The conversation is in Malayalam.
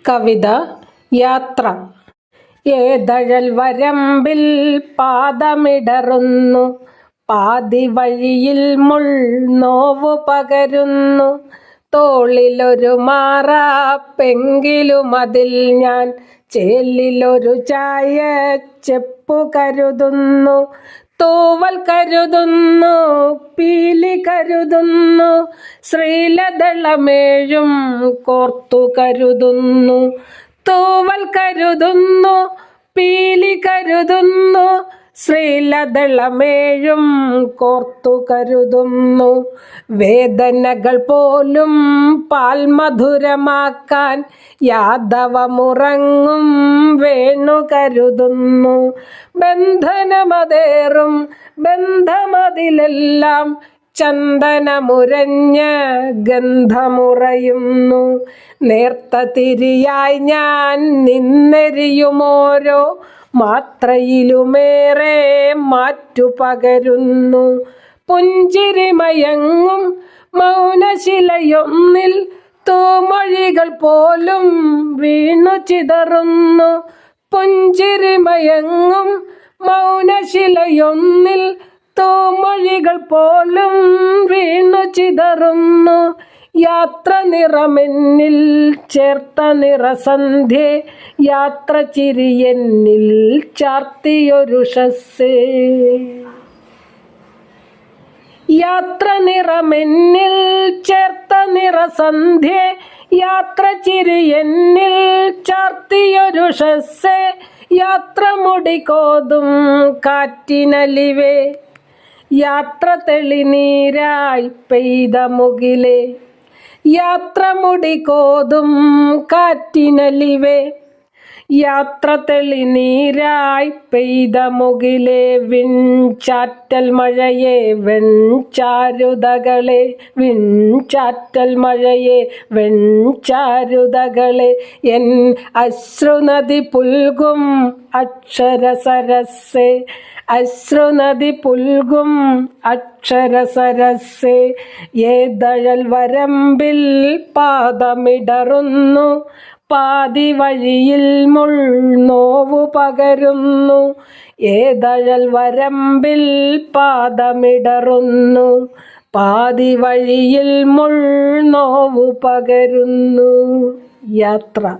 കവിത യാത്ര. ഏതഴൽ വരമ്പിൽ പാദമിടറുന്നു, പാതി വഴിയിൽ മുൾനോവു പകരുന്നു. തോളിലൊരു മാറാപ്പെങ്കിലും അതിൽ ഞാൻ ചേലിലൊരു ചായ ചെപ്പു കരുതുന്നു. തൂവൽ കരുതുന്നു, പീലി കരുതുന്നു, ശ്രീലതളമേഴും കോർത്തു കരുതുന്നു. തൂവൽ കരുതുന്നു, പീലി കരുതുന്നു, ശ്രീലതളമേഴും കോർത്തു കരുതുന്നു. വേദനകൾ പോലും പാൽമധുരമാക്കാൻ യാദവമുറങ്ങും വേണു കരുതുന്നു. ബന്ധനമതേറും ബന്ധമതിലെല്ലാം ചന്ദനമുരഞ്ഞ ഗന്ധമുറയുന്നു. നേർത്ത തിരിയായി ഞാൻ നിന്നെരിയുമോരോ മാത്രയിലുമേറെ മാറ്റു പകരുന്നു. പുഞ്ചിരിമയങ്ങും മൗനശിലയൊന്നിൽ തൂമൊഴികൾ പോലും വീണു ചിതറുന്നു. പുഞ്ചിരിമയങ്ങും മൗനശിലയൊന്നിൽ തൂമൊഴികൾ പോലും വീണു ചിതറുന്നു. യാത്ര നിറമെന്നിൽ ചേർത്ത നിറസന്ധ്യേ, യാത്ര ചിരിയെന്നിൽ ചാർത്തിയൊരുഷസ്സേ. യാത്ര നിറമെന്നിൽ ചേർത്ത നിറസന്ധ്യേ, യാത്ര ചിരിയെന്നിൽ ചാർത്തിയൊരുഷസ്സേ. യാത്ര മുടികോതും കാറ്റിനലിവേ, യാത്ര തെളിനീരായി പെയ്ത മുകിലേ. യാത്ര മുടികോതും കാറ്റിനലിവേ, യാത്ര തെളിനീരായി പെയ്ത മുകിലേ. വിൺചാറ്റൽ മഴയെ വെൺചാരുതകളെ, വിൺചാറ്റൽ മഴയെ വെൺചാരുതകളെ. എൻ അശ്രുനദി പുൽകും അക്ഷരസരസ്സേ, അശ്രുനദി പുൽകും അക്ഷരസരസ്സേ. ഏതഴൽ വരമ്പിൽ പാദമിടറുന്നു, പാതി വഴിയിൽ മുൾനോവു പകരുന്നു. ഏതഴൽ വരമ്പിൽ പാദമിടറുന്നു, പാതി വഴിയിൽ മുൾനോവു പകരുന്നു. യാത്ര.